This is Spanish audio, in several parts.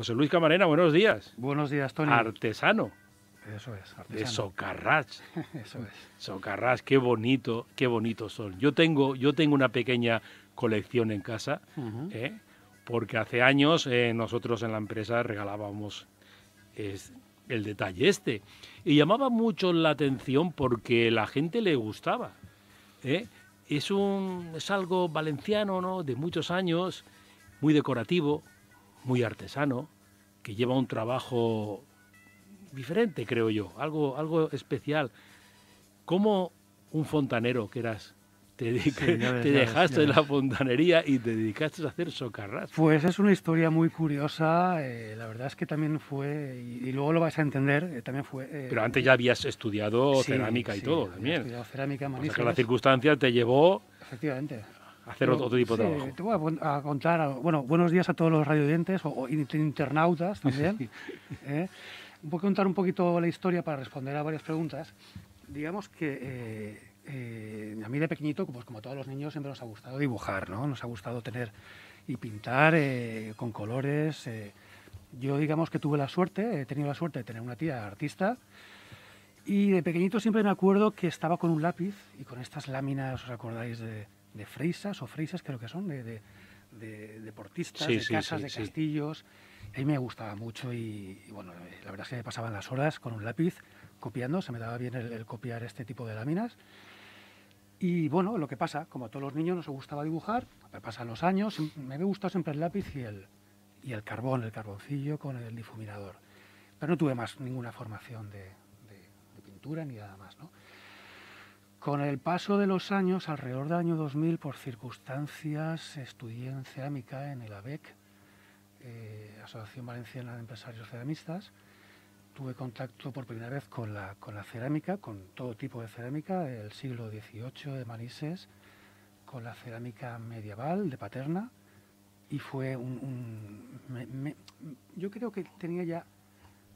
José Luis Camarena, buenos días. Buenos días, Tony. Artesano. Eso es, artesano. De Socarrats. Eso es. Socarrats, qué bonitos son. Yo tengo una pequeña colección en casa, porque hace años nosotros en la empresa regalábamos el detalle este. Y llamaba mucho la atención porque la gente le gustaba. Es algo valenciano, ¿no?, de muchos años, muy decorativo, muy artesano, que lleva un trabajo diferente, creo yo, algo especial. ¿Cómo un fontanero que eras te dejaste de la fontanería y te dedicaste a hacer socarrats? Pues es una historia muy curiosa, la verdad es que también fue, y luego lo vais a entender, también fue... Pero antes ya habías estudiado cerámica y todo también. Sí, estudiado cerámica, Manises. O sea que la circunstancia te llevó... Efectivamente. Hacer otro tipo de trabajo. Te voy a contar, bueno, buenos días a todos los radioyentes o internautas también. Voy a contar un poquito la historia para responder a varias preguntas. Digamos que a mí de pequeñito, pues como a todos los niños, siempre nos ha gustado dibujar, ¿no? Nos ha gustado tener y pintar con colores. Yo digamos que he tenido la suerte de tener una tía artista. Y de pequeñito siempre me acuerdo que estaba con un lápiz y con estas láminas, ¿os acordáis de freisas creo que son, de deportistas, de casas, de castillos? A mí me gustaba mucho y bueno, la verdad es que me pasaban las horas con un lápiz copiando, se me daba bien el copiar este tipo de láminas. Y bueno, lo que pasa, como a todos los niños nos gustaba dibujar, pasan los años, me había gustado siempre el lápiz y el carbón, el carboncillo con el difuminador. Pero no tuve más ninguna formación de pintura ni nada más, ¿no? Con el paso de los años, alrededor del año 2000, por circunstancias, estudié en cerámica en el ABEC, Asociación Valenciana de Empresarios Ceramistas. Tuve contacto por primera vez con la cerámica, con todo tipo de cerámica del siglo XVIII de Manises, con la cerámica medieval de Paterna, y fue yo creo que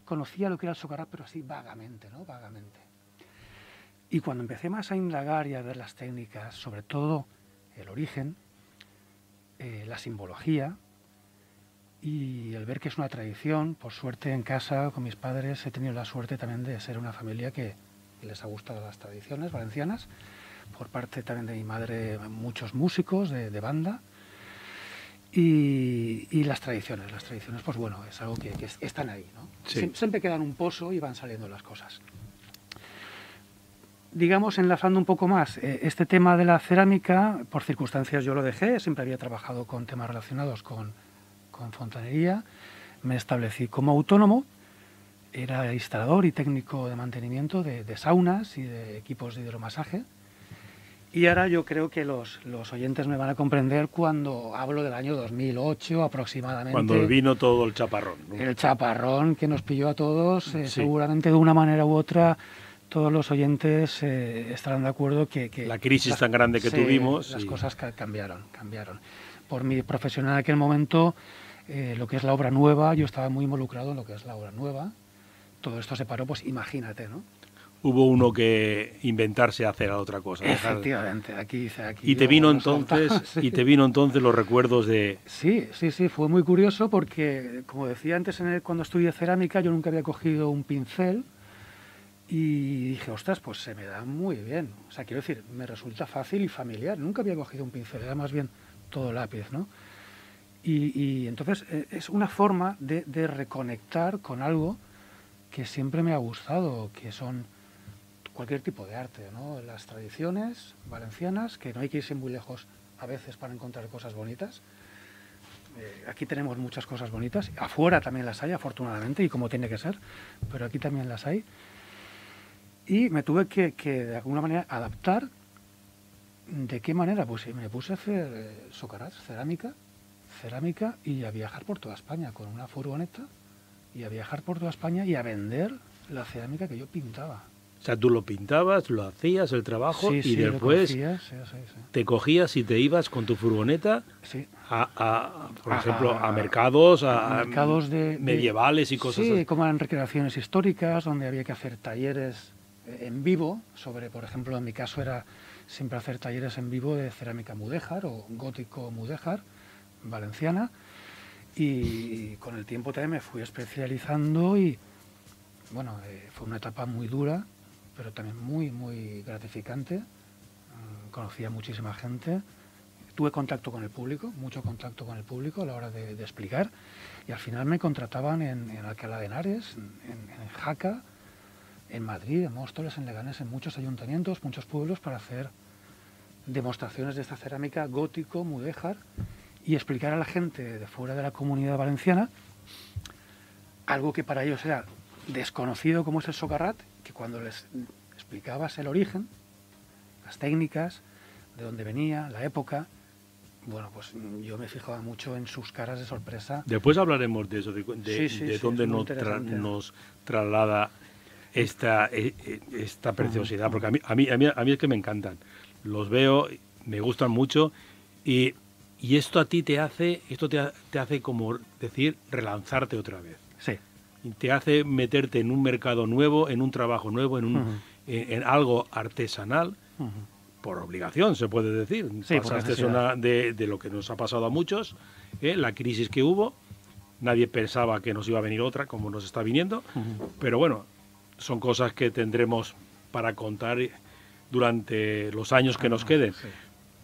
conocía lo que era el socarrat, pero así vagamente, ¿no? Vagamente. Y cuando empecé más a indagar y a ver las técnicas, sobre todo el origen, la simbología y el ver que es una tradición, por suerte en casa con mis padres he tenido la suerte también de ser una familia que les ha gustado las tradiciones valencianas, por parte también de mi madre muchos músicos de banda y las tradiciones pues bueno, es algo que están ahí, ¿no? Sí. Siempre quedan un pozo y van saliendo las cosas. Digamos, enlazando un poco más, este tema de la cerámica, por circunstancias yo lo dejé, siempre había trabajado con temas relacionados con fontanería, me establecí como autónomo, era instalador y técnico de mantenimiento de saunas y de equipos de hidromasaje, y ahora yo creo que los oyentes me van a comprender cuando hablo del año 2008 aproximadamente. Cuando vino todo el chaparrón, ¿no? El chaparrón que nos pilló a todos, seguramente de una manera u otra. Todos los oyentes estarán de acuerdo que la crisis tan grande que tuvimos. Las cosas cambiaron. Por mi profesión en aquel momento, lo que es la obra nueva, yo estaba muy involucrado en lo que es la obra nueva. Todo esto se paró, pues imagínate, ¿no? Hubo uno que inventarse hacer a otra cosa. Efectivamente, aquí. Y te vino entonces los recuerdos de... Sí, fue muy curioso porque, como decía antes, cuando estudié cerámica, yo nunca había cogido un pincel. Y dije, ostras, pues se me da muy bien. O sea, quiero decir, me resulta fácil y familiar. Nunca había cogido un pincel, era más bien todo lápiz, ¿no? Y entonces es una forma de reconectar con algo que siempre me ha gustado, que son cualquier tipo de arte, ¿no? Las tradiciones valencianas, que no hay que irse muy lejos a veces para encontrar cosas bonitas. Aquí tenemos muchas cosas bonitas. Afuera también las hay, afortunadamente, y como tiene que ser, pero aquí también las hay. Y me tuve que de alguna manera adaptar. ¿De qué manera? Pues me puse a hacer socarrats, cerámica y a viajar por toda España con una furgoneta y a viajar por toda España y a vender la cerámica que yo pintaba. O sea, tú lo pintabas, lo hacías, el trabajo, y después te cogías y te ibas con tu furgoneta por ejemplo, a mercados, a mercados medievales y cosas así. Sí, como eran recreaciones históricas, donde había que hacer talleres en vivo, por ejemplo, en mi caso era siempre hacer talleres en vivo de cerámica mudéjar o gótico mudéjar, valenciana, Y con el tiempo también me fui especializando y, bueno, fue una etapa muy dura, pero también muy, muy gratificante. Conocí a muchísima gente, tuve contacto con el público, mucho contacto con el público a la hora de explicar, y al final me contrataban en Alcalá de Henares, en Jaca, en Madrid, en Móstoles, en Leganés, en muchos ayuntamientos, muchos pueblos, para hacer demostraciones de esta cerámica gótico, mudéjar, y explicar a la gente de fuera de la Comunidad Valenciana algo que para ellos era desconocido, como es el socarrat, que cuando les explicabas el origen, las técnicas, de dónde venía, la época, bueno, pues yo me fijaba mucho en sus caras de sorpresa. Después hablaremos de eso, de dónde nos traslada esta preciosidad, porque a mí es que me encantan. Los veo, me gustan mucho y esto a ti te hace como decir, relanzarte otra vez. Sí. Te hace meterte en un mercado nuevo, en un trabajo nuevo, en algo artesanal, por obligación, se puede decir. Sí, pasaste de lo que nos ha pasado a muchos, la crisis que hubo. Nadie pensaba que nos iba a venir otra, como nos está viniendo. Pero bueno, son cosas que tendremos para contar durante los años que nos queden. Sí.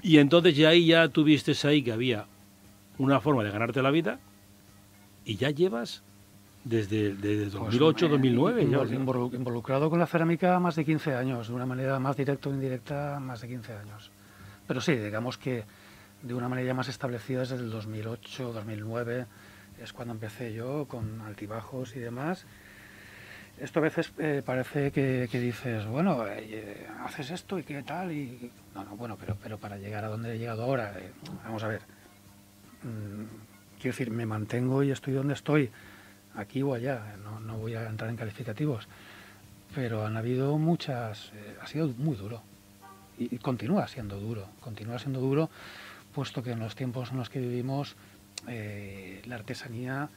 Y entonces ya tuviste ahí que había una forma de ganarte la vida y ya llevas desde 2008, 2009. Involucrado con la cerámica más de 15 años, de una manera más directa o indirecta, más de 15 años. Pero sí, digamos que de una manera ya más establecida desde el 2008, 2009, es cuando empecé yo con altibajos y demás. Esto a veces parece que dices, bueno, haces esto y qué tal, y no, bueno, pero para llegar a donde he llegado ahora, vamos a ver, quiero decir, me mantengo y estoy donde estoy, aquí o allá, no voy a entrar en calificativos, pero han habido muchas, ha sido muy duro y continúa siendo duro, puesto que en los tiempos en los que vivimos la artesanía,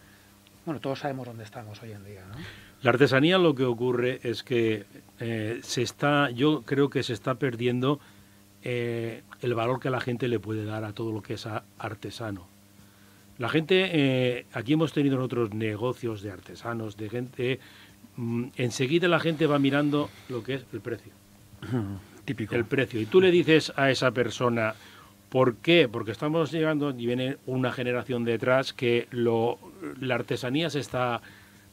bueno, todos sabemos dónde estamos hoy en día, ¿no? La artesanía, lo que ocurre es que yo creo que se está perdiendo el valor que la gente le puede dar a todo lo que es artesano. La gente, aquí hemos tenido nosotros negocios de artesanos, de gente, enseguida la gente va mirando lo que es el precio. Típico. El precio. Y tú le dices a esa persona, ¿por qué? Porque estamos llegando y viene una generación detrás que la artesanía se está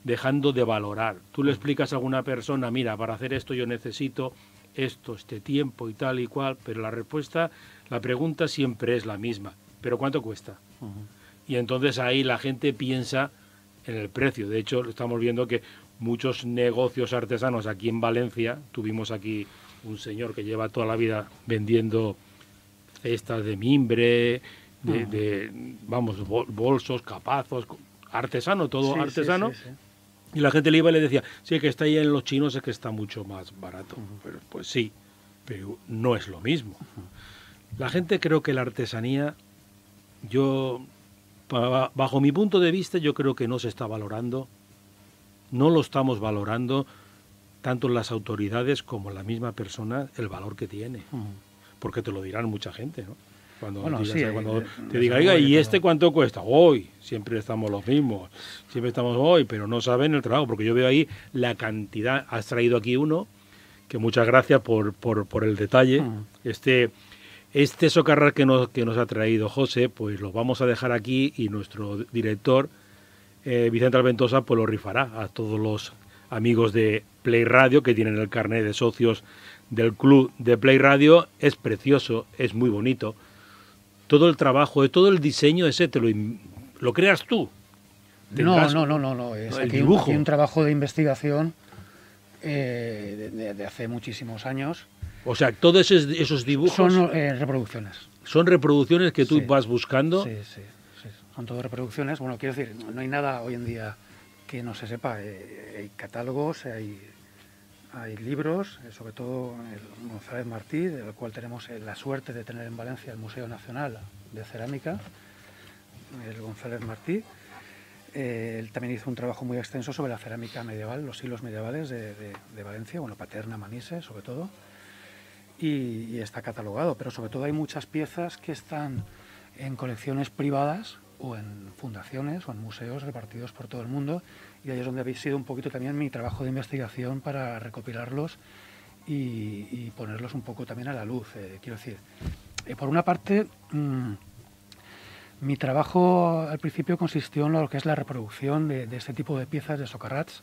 dejando de valorar. Tú le explicas a alguna persona, mira, para hacer esto yo necesito esto, este tiempo y tal y cual, pero la pregunta siempre es la misma. ¿Pero cuánto cuesta? Y entonces ahí la gente piensa en el precio. De hecho, estamos viendo que muchos negocios artesanos aquí en Valencia, tuvimos aquí un señor que lleva toda la vida vendiendo cestas de mimbre, bolsos, capazos, artesano, todo artesano. Sí. Y la gente le iba y le decía, sí, que está ahí en los chinos, es que está mucho más barato. Pero, pues sí, pero no es lo mismo. La gente, creo que la artesanía, bajo mi punto de vista, yo creo que no se está valorando, no lo estamos valorando, tanto las autoridades como la misma persona, el valor que tiene. Porque te lo dirán mucha gente, ¿no? Cuando te diga, oiga, ¿y este cuánto cuesta? Hoy, siempre estamos los mismos, siempre estamos hoy, pero no saben el trabajo, porque yo veo ahí la cantidad. Has traído aquí uno, que muchas gracias por el detalle. Este socarrat que nos ha traído José, pues lo vamos a dejar aquí y nuestro director, Vicente Alventosa, pues lo rifará a todos los amigos de Play Radio que tienen el carnet de socios del club de Play Radio. Es precioso, es muy bonito. Todo el trabajo, todo el diseño ese lo creas tú. No. Es aquí un trabajo de investigación de hace muchísimos años. O sea, todos esos dibujos... Son reproducciones. Son reproducciones que tú vas buscando. Sí. Son todas reproducciones. Bueno, quiero decir, no hay nada hoy en día que no se sepa. Hay catálogos, hay libros, sobre todo el González Martí, del cual tenemos la suerte de tener en Valencia el Museo Nacional de Cerámica, el González Martí. Él también hizo un trabajo muy extenso sobre la cerámica medieval, los siglos medievales de Valencia, bueno, Paterna, Manises, sobre todo, y está catalogado, pero sobre todo hay muchas piezas que están en colecciones privadas o en fundaciones o en museos repartidos por todo el mundo, y ahí es donde habéis sido un poquito también mi trabajo de investigación para recopilarlos y ponerlos un poco también a la luz. Quiero decir, por una parte, mi trabajo al principio consistió en lo que es la reproducción de este tipo de piezas de socarrats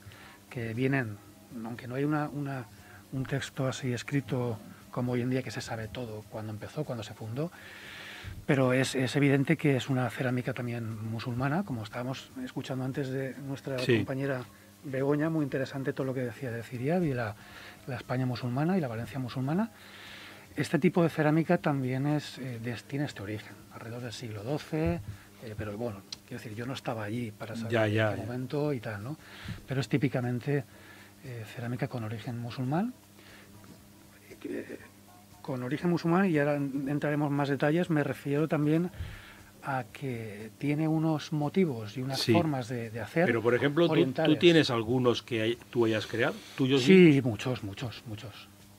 que vienen, aunque no hay un texto así escrito como hoy en día que se sabe todo cuando empezó, cuando se fundó, pero es evidente que es una cerámica también musulmana, como estábamos escuchando antes de nuestra compañera Begoña, muy interesante todo lo que decía de Ciriab y la España musulmana y la Valencia musulmana. Este tipo de cerámica también tiene este origen, alrededor del siglo XII, pero bueno, quiero decir, yo no estaba allí para saber en qué momento y tal, ¿no? Pero es típicamente cerámica con origen musulmán. Y ahora entraremos en más detalles. Me refiero también a que tiene unos motivos y unas formas de hacer. Pero, por ejemplo, ¿tú tienes algunos que tú hayas creado, tuyos? Sí, muchos.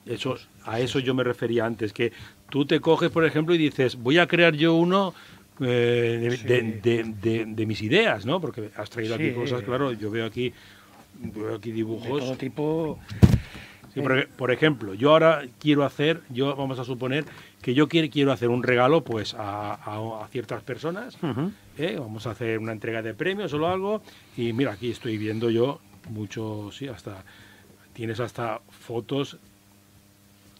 Eso yo me refería antes, que tú te coges, por ejemplo, y dices, voy a crear yo uno de mis ideas, ¿no? Porque has traído aquí cosas, claro, yo veo aquí dibujos. De todo tipo. Sí, por ejemplo, yo ahora vamos a suponer que yo quiero hacer un regalo pues a ciertas personas, vamos a hacer una entrega de premios o algo, y mira, aquí estoy viendo yo muchos, tienes hasta fotos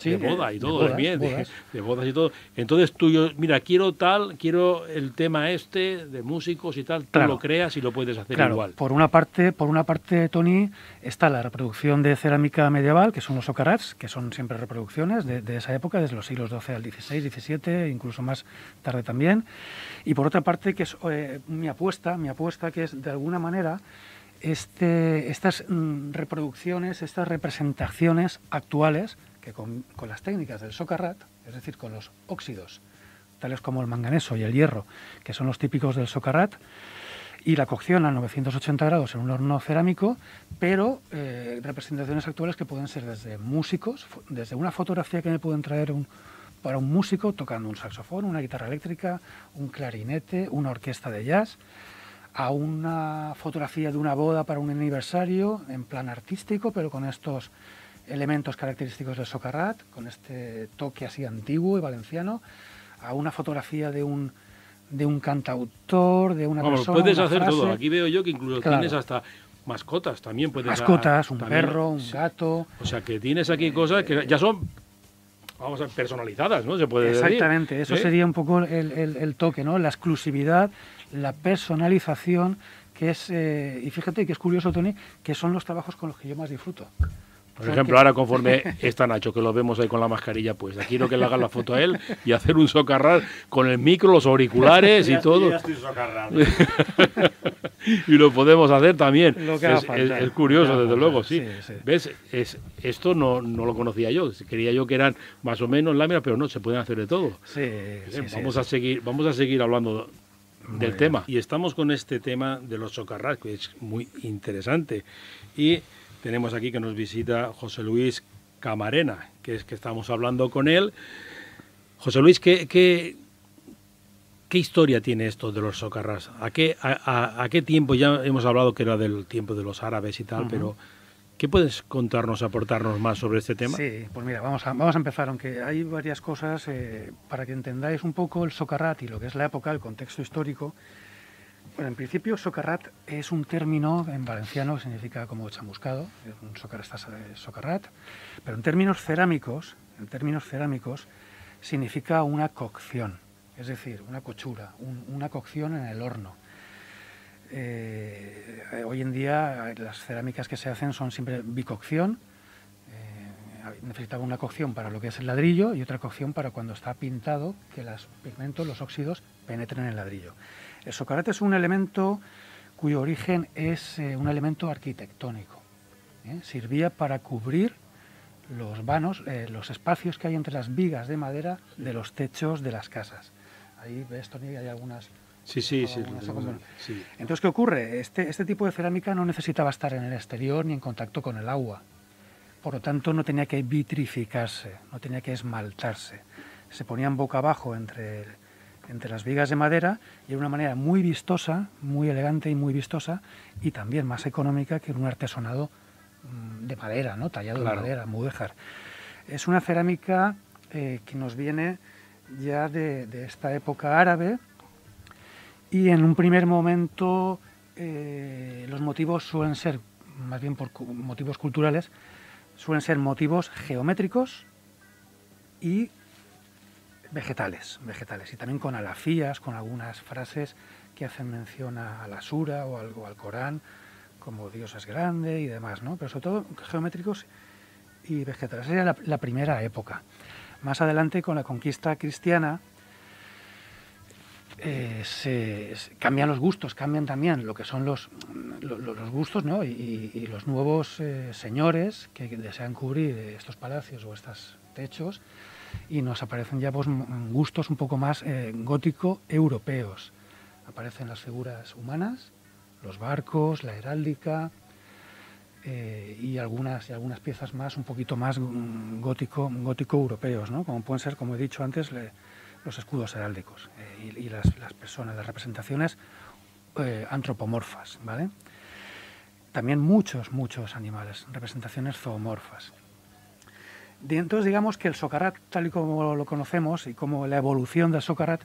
de boda y todo, de bodas y todo. Entonces mira, quiero el tema de músicos y tal, tú lo creas y lo puedes hacer igual. Por una parte, Toni, está la reproducción de cerámica medieval, que son los socarrats, que son siempre reproducciones de esa época, desde los siglos XII al XVI, XVII, incluso más tarde también. Y por otra parte, que es mi apuesta, que es de alguna manera estas reproducciones, estas representaciones actuales, que con las técnicas del socarrat, es decir, con los óxidos, tales como el manganeso y el hierro, que son los típicos del socarrat, y la cocción a 980 grados en un horno cerámico, pero representaciones actuales que pueden ser desde músicos, desde una fotografía que me pueden traer para un músico tocando un saxofón, una guitarra eléctrica, un clarinete, una orquesta de jazz, a una fotografía de una boda para un aniversario en plan artístico, pero con estos elementos característicos del socarrat, con este toque así antiguo y valenciano, a una fotografía de un cantautor, de una persona. Puedes hacer todo. Aquí veo yo que incluso tienes hasta mascotas también. Mascotas, un perro, un gato. O sea, que tienes aquí cosas que ya son, vamos a ver, personalizadas, ¿no? Se puede decir. Exactamente, eso sería un poco el toque, ¿no? La exclusividad, la personalización, que es, y fíjate que es curioso, Toni, que son los trabajos con los que yo más disfruto. Por ejemplo, ahora conforme está Nacho, que lo vemos ahí con la mascarilla puesta, quiero que le hagas la foto a él y hacer un socarrat con el micro, los auriculares y todo. Ya estoy socarrado. Y lo podemos hacer también. Es curioso, desde luego, sí. ¿Ves? Esto no lo conocía yo. Creía yo que eran más o menos láminas, pero no, se pueden hacer de todo. Vamos a seguir hablando del tema. Y estamos con este tema de los socarrats, que es muy interesante. Y tenemos aquí que nos visita José Luis Camarena, que estamos hablando con él. José Luis, ¿qué historia tiene esto de los socarrats? ¿A qué tiempo? Ya hemos hablado que era del tiempo de los árabes y tal, pero ¿qué puedes contarnos, aportarnos más sobre este tema? Sí, pues mira, vamos a empezar, aunque hay varias cosas para que entendáis un poco el socarrat y lo que es la época, el contexto histórico. Bueno, en principio, socarrat es un término en valenciano que significa como chamuscado, es un socarrat, pero en términos cerámicos significa una cocción, es decir, una cochura, una cocción en el horno. Hoy en día las cerámicas que se hacen son siempre bicocción, necesitaba una cocción para lo que es el ladrillo y otra cocción para cuando está pintado, que los pigmentos, los óxidos, penetren en el ladrillo. El socarrat es un elemento cuyo origen es un elemento arquitectónico. Servía para cubrir los vanos, los espacios que hay entre las vigas de madera de los techos de las casas. Ahí ves, Toni, hay algunas... Sí. Entonces, ¿qué ocurre? Este tipo de cerámica no necesitaba estar en el exterior ni en contacto con el agua. Por lo tanto, no tenía que vitrificarse, no tenía que esmaltarse. Se ponían boca abajo entre entre las vigas de madera y de una manera muy vistosa, muy elegante y muy vistosa, y también más económica que un artesonado de madera, ¿no? Tallado de madera, mudéjar. Es una cerámica que nos viene ya de esta época árabe, y en un primer momento los motivos suelen ser, más bien por motivos culturales, suelen ser motivos geométricos y vegetales, y también con alafías, con algunas frases que hacen mención a la sura o al Corán, como Dios es grande y demás, ¿no? Pero sobre todo geométricos y vegetales. Esa era la primera época. Más adelante, con la conquista cristiana, cambian los gustos, cambian también lo que son los gustos, ¿no? y los nuevos señores que desean cubrir estos palacios o estos techos, y nos aparecen ya pues, gustos un poco más gótico-europeos. Aparecen las figuras humanas, los barcos, la heráldica y algunas piezas más, un poquito más gótico-europeos, ¿no? Como pueden ser, como he dicho antes, los escudos heráldicos y las personas, las representaciones antropomorfas, ¿vale? También muchos animales, representaciones zoomorfas. Entonces, digamos que el Socarrat, tal y como lo conocemos, y como la evolución del Socarrat,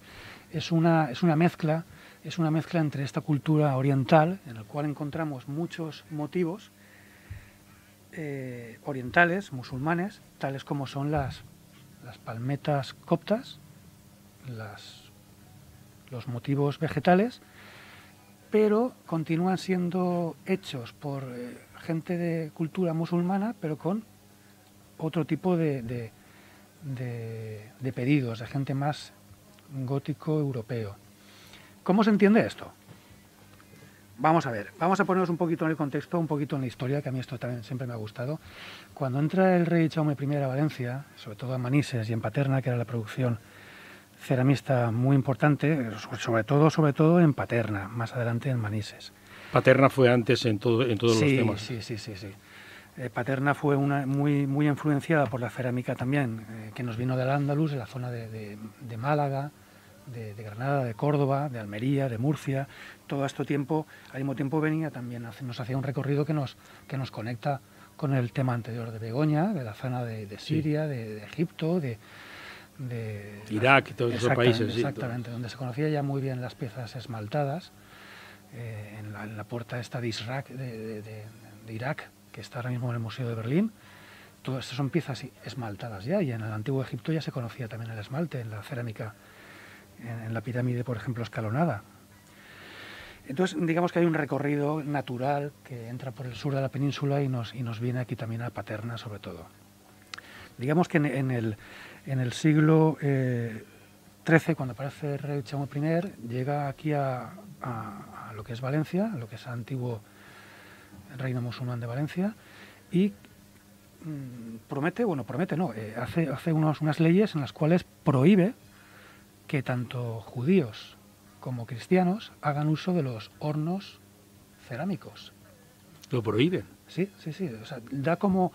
es una mezcla entre esta cultura oriental, en la cual encontramos muchos motivos orientales, musulmanes, tales como son las palmetas coptas, los motivos vegetales, pero continúan siendo hechos por gente de cultura musulmana, pero con otro tipo de pedidos, de gente más gótico-europeo. ¿Cómo se entiende esto? Vamos a ver, vamos a ponernos un poquito en el contexto, un poquito en la historia, que a mí esto también siempre me ha gustado. Cuando entra el rey Jaume I a Valencia, sobre todo a Manises y en Paterna, que era la producción ceramista muy importante, sobre todo en Paterna, más adelante en Manises. Paterna fue antes en todos los temas. Sí. Paterna fue muy influenciada por la cerámica también, que nos vino del Andaluz, de la zona de Málaga, de Granada, de Córdoba, de Almería, de Murcia. Todo este tiempo, al mismo tiempo venía también, nos hacía un recorrido que nos conecta con el tema anterior de Begoña, de la zona de Siria, de Egipto, de Irak y todos esos países. Exactamente, donde se conocía ya muy bien las piezas esmaltadas, en la puerta esta de Israk, de Irak, que está ahora mismo en el Museo de Berlín. Todas estas son piezas esmaltadas ya, y en el Antiguo Egipto ya se conocía también el esmalte, en la cerámica, en la pirámide, por ejemplo, escalonada. Entonces, digamos que hay un recorrido natural que entra por el sur de la península y nos viene aquí también a Paterna, sobre todo. Digamos que en el siglo XIII, cuando aparece el rey Jaume I, llega aquí a lo que es Valencia, a lo que es el antiguo reino musulmán de Valencia, y hace unas leyes en las cuales prohíbe que tanto judíos como cristianos hagan uso de los hornos cerámicos. ¿Lo prohíben? Sí. O sea, da como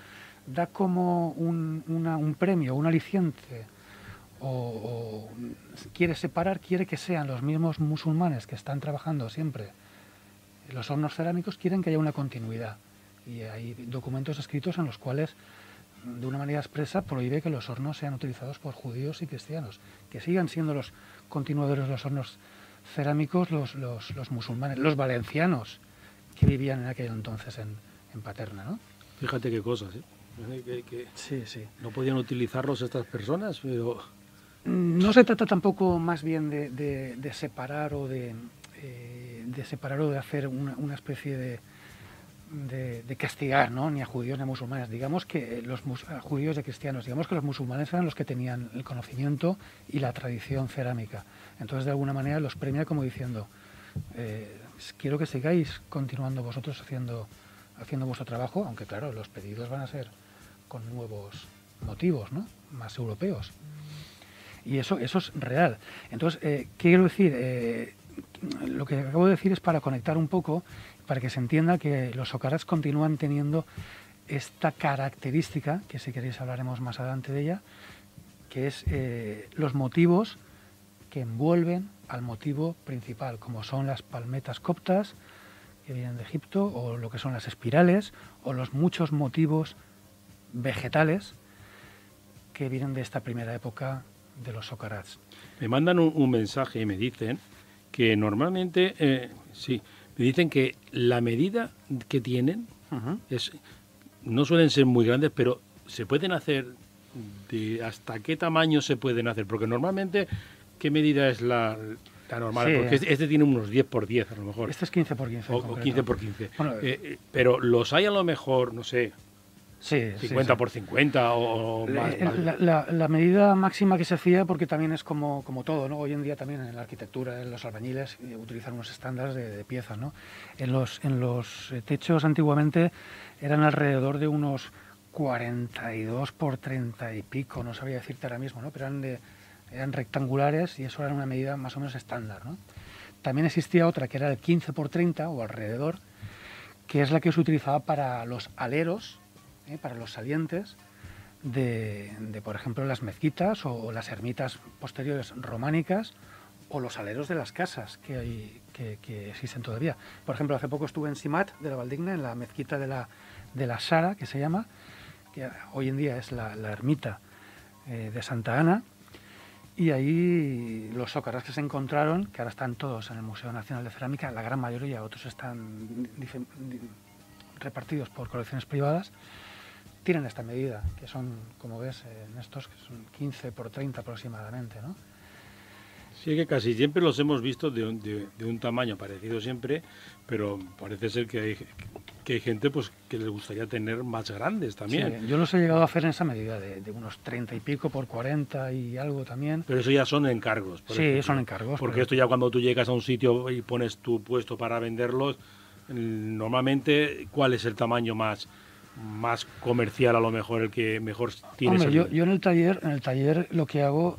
un premio, un aliciente, o quiere que sean los mismos musulmanes que están trabajando siempre los hornos cerámicos, quieren que haya una continuidad. Y hay documentos escritos en los cuales, de una manera expresa, prohíbe que los hornos sean utilizados por judíos y cristianos, que sigan siendo los continuadores de los hornos cerámicos los musulmanes, los valencianos que vivían en aquel entonces en Paterna, ¿no? Fíjate qué cosas, ¿eh? Sí. No podían utilizarlos estas personas, pero... No se trata tampoco más bien de separar o de hacer una especie de castigar, ¿no? Ni a judíos ni a musulmanes. Digamos que a judíos y cristianos, digamos que los musulmanes eran los que tenían el conocimiento y la tradición cerámica. Entonces, de alguna manera, los premia como diciendo, quiero que sigáis continuando vosotros haciendo vuestro trabajo, aunque claro, los pedidos van a ser con nuevos motivos, ¿no? Más europeos. Y eso es real. Entonces, ¿qué quiero decir? Lo que acabo de decir es para conectar un poco, para que se entienda que los socarrats continúan teniendo esta característica, que si queréis hablaremos más adelante de ella, que es los motivos que envuelven al motivo principal, como son las palmetas coptas, que vienen de Egipto, o lo que son las espirales, o los muchos motivos vegetales que vienen de esta primera época de los socarrats. Me mandan un mensaje y me dicen que normalmente, me dicen que la medida que tienen no suelen ser muy grandes, pero se pueden hacer, ¿hasta qué tamaño se pueden hacer? Porque normalmente, ¿qué medida es la normal? Sí. Porque este tiene unos 10 por 10 a lo mejor. Este es 15 por 15. O 15 por 15. Bueno, pero los hay a lo mejor, no sé, sí, 50 por 50 o más. La medida máxima que se hacía, porque también es como todo, ¿no? Hoy en día también en la arquitectura, en los albañiles, utilizan unos estándares de piezas, ¿no? En los techos antiguamente eran alrededor de unos 42 por 30 y pico, no sabría decirte ahora mismo, ¿no? Pero eran rectangulares y eso era una medida más o menos estándar, ¿no? También existía otra que era el 15 por 30 o alrededor, que es la que se utilizaba para los aleros, para los salientes de, por ejemplo, las mezquitas o las ermitas posteriores románicas o los aleros de las casas que existen todavía. Por ejemplo, hace poco estuve en Simat de la Valdigna, en la mezquita de la Sara, que se llama, que hoy en día es la ermita de Santa Ana, y ahí los socarrats que se encontraron, que ahora están todos en el Museo Nacional de Cerámica, la gran mayoría, otros están repartidos por colecciones privadas, tienen esta medida, que son, como ves, en estos, que son 15 por 30 aproximadamente, ¿no? Sí, que casi siempre los hemos visto de un tamaño parecido siempre, pero parece ser que hay gente pues que les gustaría tener más grandes también. Sí, yo los he llegado a hacer en esa medida, de unos 30 y pico por 40 y algo también. Pero eso ya son encargos. Sí, ejemplo. Son encargos. Porque esto ya cuando tú llegas a un sitio y pones tu puesto para venderlos, normalmente, ¿cuál es el tamaño más comercial, a lo mejor, el que mejor tienes? Hombre, yo en el taller lo que hago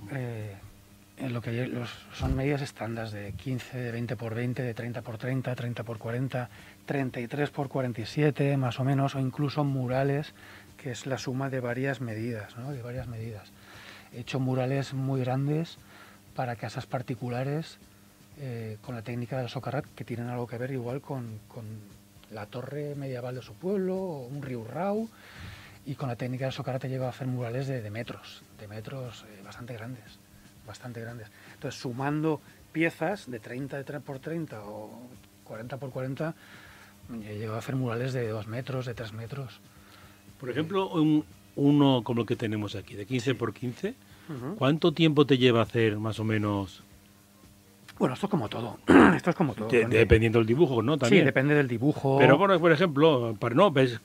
son medidas estándar de 15, de 20 por 20, de 30 por 30, 30 por 40, 33 por 47, más o menos, o incluso murales, que es la suma de varias medidas, ¿no? De varias medidas. He hecho murales muy grandes para casas particulares con la técnica del socarrat, que tienen algo que ver igual con la torre medieval de su pueblo, o un riurrau, y con la técnica del socarrat he llegado a hacer murales de metros bastante grandes. Entonces, sumando piezas de 30 por 30 o 40 por 40, he llegado a hacer murales de 2 metros, de 3 metros. Por ejemplo, uno como el que tenemos aquí, de 15 por 15, ¿cuánto tiempo te lleva hacer más o menos? Bueno, esto es como todo. Dependiendo del dibujo, ¿no? También. Sí, depende del dibujo. Pero, bueno, por ejemplo,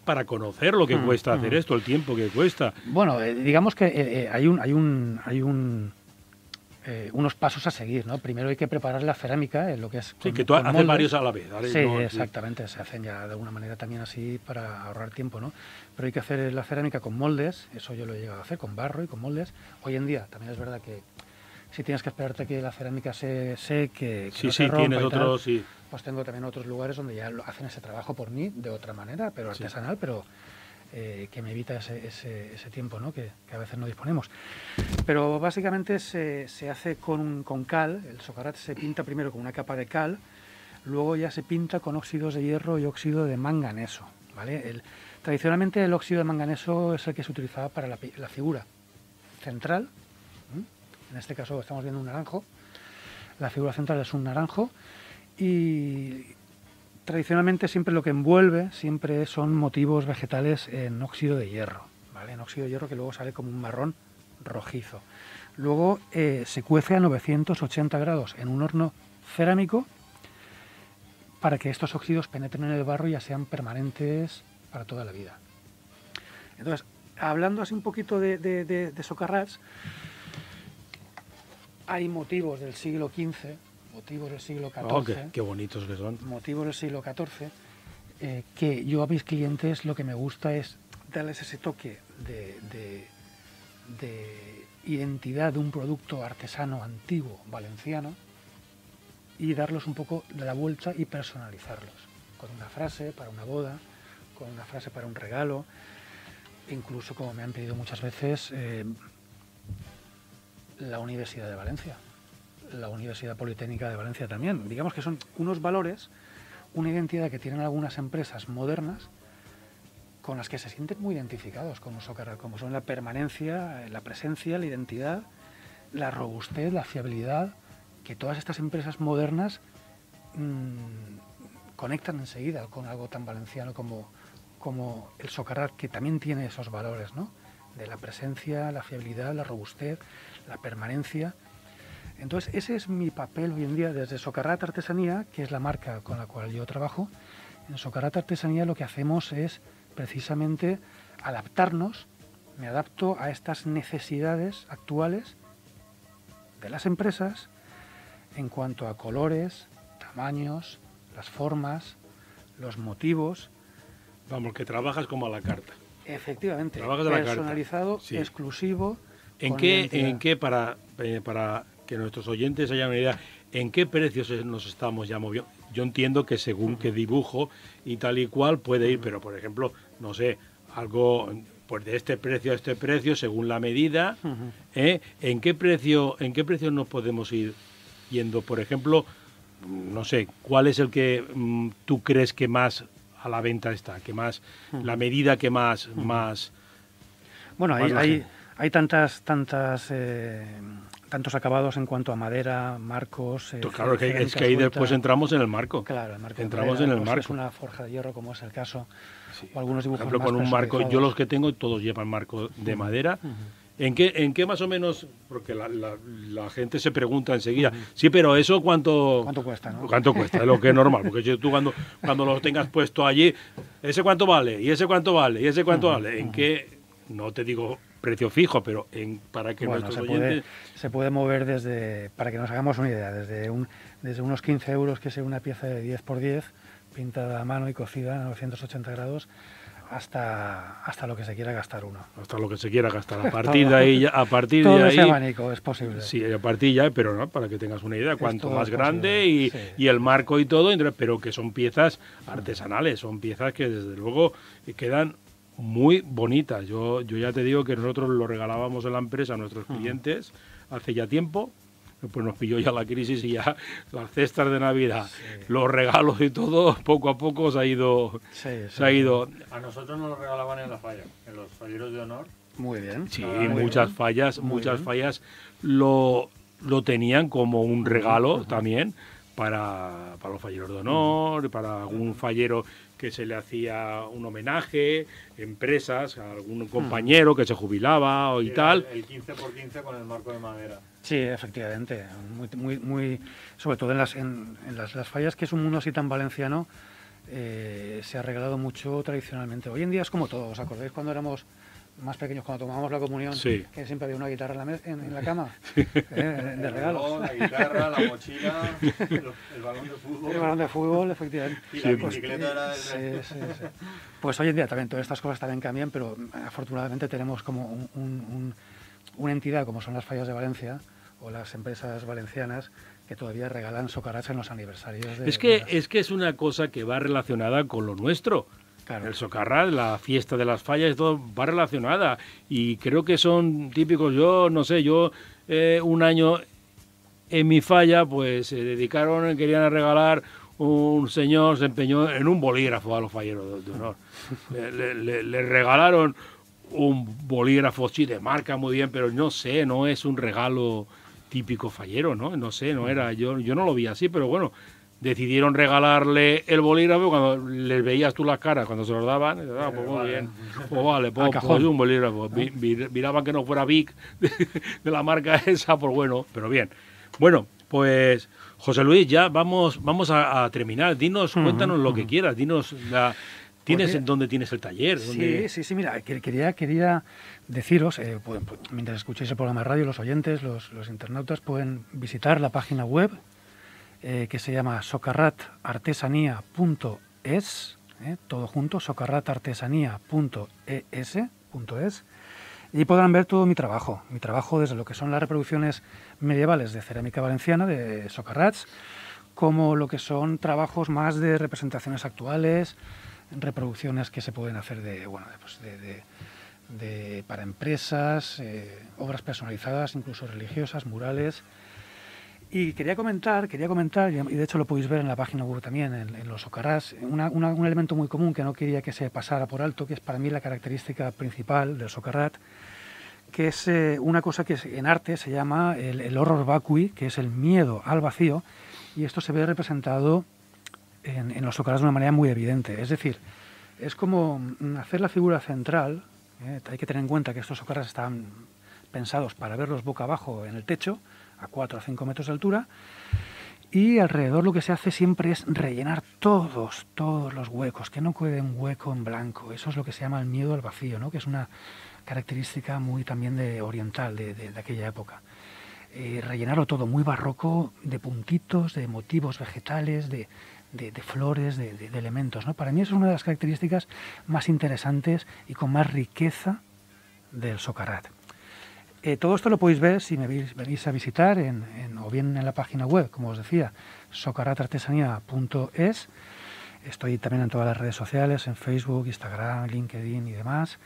para conocer lo que cuesta hacer esto, el tiempo que cuesta. Bueno, digamos que hay unos pasos a seguir, ¿no? Primero hay que preparar la cerámica, lo que es... Sí, que tú haces varios a la vez. ¿Vale? Sí, no, exactamente, se hacen ya de alguna manera también así para ahorrar tiempo, ¿no? Pero hay que hacer la cerámica con moldes, eso yo lo he llegado a hacer, con barro y con moldes. Hoy en día también es verdad que si tienes que esperarte que la cerámica se seque, que no se rompa tienes otros, pues tengo también otros lugares donde ya hacen ese trabajo por mí, de otra manera, pero artesanal, pero... que me evita ese tiempo, ¿no? que a veces no disponemos. Pero básicamente se hace con cal, el socarrat se pinta primero con una capa de cal, luego ya se pinta con óxidos de hierro y óxido de manganeso, ¿vale? Tradicionalmente el óxido de manganeso es el que se utilizaba para la figura central, en este caso estamos viendo un naranjo, la figura central es un naranjo y... Tradicionalmente siempre lo que envuelve siempre son motivos vegetales en óxido de hierro, ¿vale? En óxido de hierro que luego sale como un marrón rojizo. Luego se cuece a 980 grados en un horno cerámico para que estos óxidos penetren en el barro y ya sean permanentes para toda la vida. Entonces, hablando así un poquito de socarrats, hay motivos del siglo XV, motivos del siglo XIV. Oh, qué bonitos que son. Motivos del siglo XIV, que yo a mis clientes lo que me gusta es darles ese toque de identidad de un producto artesano antiguo valenciano y darlos un poco de la vuelta y personalizarlos. Con una frase para una boda, con una frase para un regalo, incluso, como me han pedido muchas veces, la Universidad de Valencia. la Universidad Politécnica de Valencia también. Digamos que son unos valores, una identidad que tienen algunas empresas modernas con las que se sienten muy identificados con un Socarrat, como son la permanencia, la presencia, la identidad, la robustez, la fiabilidad, que todas estas empresas modernas conectan enseguida con algo tan valenciano como el Socarrat, que también tiene esos valores, ¿no? De la presencia, la fiabilidad, la robustez, la permanencia. Entonces, ese es mi papel hoy en día desde Socarrat Artesanía, que es la marca con la cual yo trabajo. En Socarrat Artesanía lo que hacemos es precisamente adaptarnos, me adapto a estas necesidades actuales de las empresas en cuanto a colores, tamaños, las formas, los motivos. Vamos, que trabajas como a la carta. Efectivamente, Trabajas a la personalizado, carta. Sí. exclusivo. ¿En qué para que nuestros oyentes hayan una idea, en qué precios nos estamos ya moviendo? Yo entiendo que según qué dibujo y tal y cual puede ir, pero por ejemplo, no sé, algo pues de este precio a este precio según la medida. ¿En qué precio nos podemos ir yendo? Por ejemplo, no sé, ¿cuál es el que tú crees que más a la venta está, que más la medida que más bueno, hay tantos acabados en cuanto a madera, marcos. Claro, es que ahí después entramos en el marco. Claro, el marco entramos madera, en el marco. Es una forja de hierro, como es el caso. Sí. O algunos dibujos por ejemplo, más con un marco, yo los que tengo todos llevan marco de madera. ¿En qué más o menos? Porque la gente se pregunta enseguida, sí, pero eso ¿cuánto cuesta, ¿no? ¿Cuánto cuesta? Es lo que es normal, porque tú cuando lo tengas puesto allí, ¿ese cuánto vale? ¿Y ese cuánto vale? ¿Y ese cuánto vale? ¿En qué? No te digo precio fijo, pero para que nuestros oyentes... Se puede mover desde, para que nos hagamos una idea, desde unos 15 euros, que es una pieza de 10×10, pintada a mano y cocida a 980 grados, hasta lo que se quiera gastar uno. Hasta lo que se quiera gastar. A partir de ahí... Todo ese abanico es posible. Sí, a partir ya, pero no, para que tengas una idea, cuanto más grande y el marco y todo, pero que son piezas artesanales, son piezas que desde luego quedan muy bonitas. Yo ya te digo que nosotros lo regalábamos en la empresa a nuestros clientes hace ya tiempo. Pues nos pilló ya la crisis y ya las cestas de Navidad, los regalos y todo, poco a poco se ha ido. A nosotros nos lo regalaban en la falla, en los falleros de honor. Muy bien. Sí, muchas fallas lo tenían como un regalo también para los falleros de honor, para algún fallero que se le hacía un homenaje, empresas, a algún compañero que se jubilaba y tal. El 15×15 con el marco de madera. Sí, efectivamente. Muy, sobre todo en las fallas, que es un mundo así tan valenciano, se ha regalado mucho tradicionalmente. Hoy en día es como todo. ¿Os acordáis cuando éramos más pequeños, cuando tomábamos la comunión, que siempre había una guitarra en la cama? De regalos. La guitarra, la mochila, el balón de fútbol. El balón de fútbol, efectivamente. Y la bicicleta era sí. Pues hoy en día también todas estas cosas también cambian, pero afortunadamente tenemos como una entidad como son las Fallas de Valencia o las empresas valencianas que todavía regalan Socarrats en los aniversarios. Es que es una cosa que va relacionada con lo nuestro. Claro. El Socarrat, la fiesta de las fallas, todo va relacionada y creo que son típicos. Yo no sé, un año en mi falla pues se dedicaron, querían regalar, un señor se empeñó en un bolígrafo a los falleros de honor. Le regalaron un bolígrafo, sí, de marca, muy bien, pero no sé, no es un regalo típico fallero, ¿no? No sé, no era, yo no lo vi así, pero bueno, decidieron regalarle el bolígrafo. Cuando les veías tú las caras cuando se los daban, pues muy bien, pues vale, pues un bolígrafo. Miraban que no fuera Vic de la marca esa, pues bueno, pero bien. Bueno, pues José Luis, ya vamos a terminar. Dinos, cuéntanos lo que quieras, dinos ¿dónde tienes el taller? Sí, mira, quería deciros, mientras escuchéis el programa de radio, los oyentes, los internautas pueden visitar la página web que se llama socarratartesanía.es, todo junto, socarratartesanía.es, y podrán ver todo mi trabajo desde lo que son las reproducciones medievales de cerámica valenciana, de Socarrats, como lo que son trabajos más de representaciones actuales, reproducciones que se pueden hacer para empresas, obras personalizadas, incluso religiosas, murales. Y quería comentar, y de hecho lo podéis ver en la página web también, en los socarrats, un elemento muy común que no quería que se pasara por alto, que es para mí la característica principal del socarrat, que es una cosa que en arte se llama el horror vacui, que es el miedo al vacío, y esto se ve representado en los socarrats de una manera muy evidente. Es decir, es como hacer la figura central. Hay que tener en cuenta que estos socarrats están pensados para verlos boca abajo en el techo, a 4 o 5 metros de altura, y alrededor lo que se hace siempre es rellenar todos los huecos, que no quede un hueco en blanco. Eso es lo que se llama el miedo al vacío, ¿no? Que es una característica muy también oriental de aquella época. Rellenarlo todo muy barroco, de puntitos, de motivos vegetales, de flores, de elementos, ¿no? Para mí es una de las características más interesantes y con más riqueza del socarrat. Todo esto lo podéis ver si me venís a visitar o bien en la página web, como os decía, socarratartesanía.es. Estoy también en todas las redes sociales, en Facebook, Instagram, LinkedIn y demás.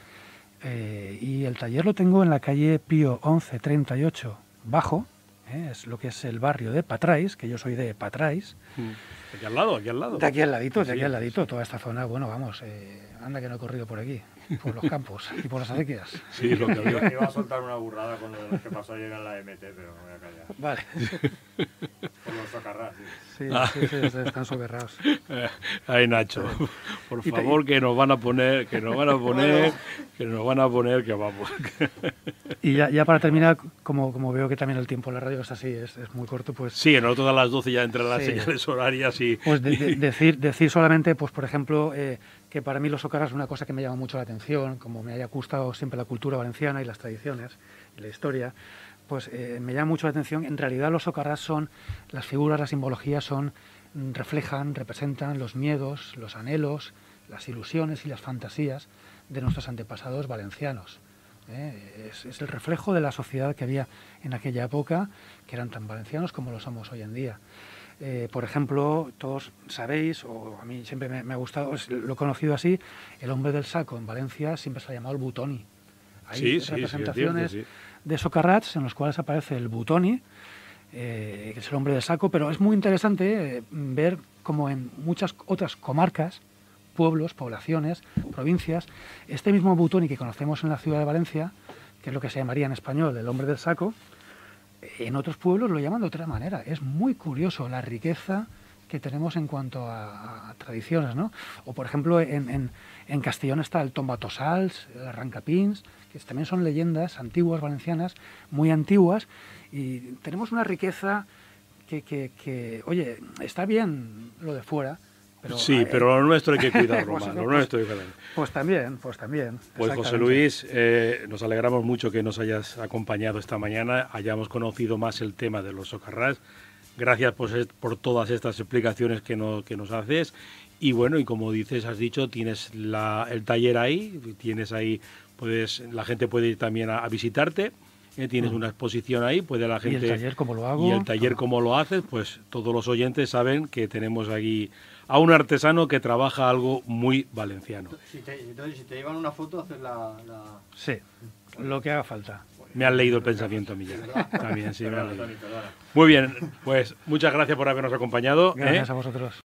Y el taller lo tengo en la calle Pío 1138 Bajo, es lo que es el barrio de Patrais, que yo soy de Patrais. Aquí al lado, aquí al lado. De aquí al ladito, toda esta zona, bueno, vamos, anda que no he corrido por aquí, por los campos y por las acequias. Sí, lo que había. Iba a soltar una burrada con lo que pasó ayer en la MT, pero me voy a callar. Vale. Por los socarrats, sí. Sí, están soberrados. Ay, Nacho, por favor, que nos van a poner, que vamos. Y ya para terminar, como veo que también el tiempo en la radio es así, es muy corto, pues... Sí, nosotros a las 12 ya entran las señales horarias y... Pues decir solamente, pues por ejemplo, que para mí los socarrats es una cosa que me llama mucho la atención, como me haya gustado siempre la cultura valenciana y las tradiciones y la historia, pues me llama mucho la atención. En realidad los socarrats son, las figuras, las simbologías reflejan, representan los miedos, los anhelos, las ilusiones y las fantasías de nuestros antepasados valencianos. Es el reflejo de la sociedad que había en aquella época, que eran tan valencianos como lo somos hoy en día. Por ejemplo, todos sabéis, o a mí siempre me ha gustado, lo he conocido así, el hombre del saco en Valencia siempre se ha llamado el Butoni. Hay representaciones de socarrats en los cuales aparece el Butoni, que es el hombre del saco, pero es muy interesante ver cómo en muchas otras comarcas, pueblos, poblaciones, provincias, este mismo Butoni que conocemos en la ciudad de Valencia, que es lo que se llamaría en español el hombre del saco, en otros pueblos lo llaman de otra manera. Es muy curioso la riqueza que tenemos en cuanto a tradiciones, ¿no? O, por ejemplo, en Castellón está el Tombatosals, el Arrancapins, que también son leyendas antiguas valencianas, muy antiguas, y tenemos una riqueza que oye, está bien lo de fuera, pero... Sí, pero lo nuestro hay que cuidarlo más, lo nuestro hay que cuidarlo. Pues también. Pues José Luis, nos alegramos mucho que nos hayas acompañado esta mañana, hayamos conocido más el tema de los socarrats. Gracias por todas estas explicaciones que nos haces. Y bueno, y como dices, has dicho, tienes el taller ahí, la gente puede ir también a visitarte. Tienes una exposición ahí, puede la gente... Y el taller, ¿cómo lo hago? Y el taller, ¿cómo lo haces? Pues todos los oyentes saben que tenemos aquí a un artesano que trabaja algo muy valenciano. Entonces, si te llevan una foto, haces la... Sí, lo que haga falta. Me han leído el pensamiento a mí ya. También, sí, me han leído. Muy bien, pues muchas gracias por habernos acompañado. Gracias a vosotros.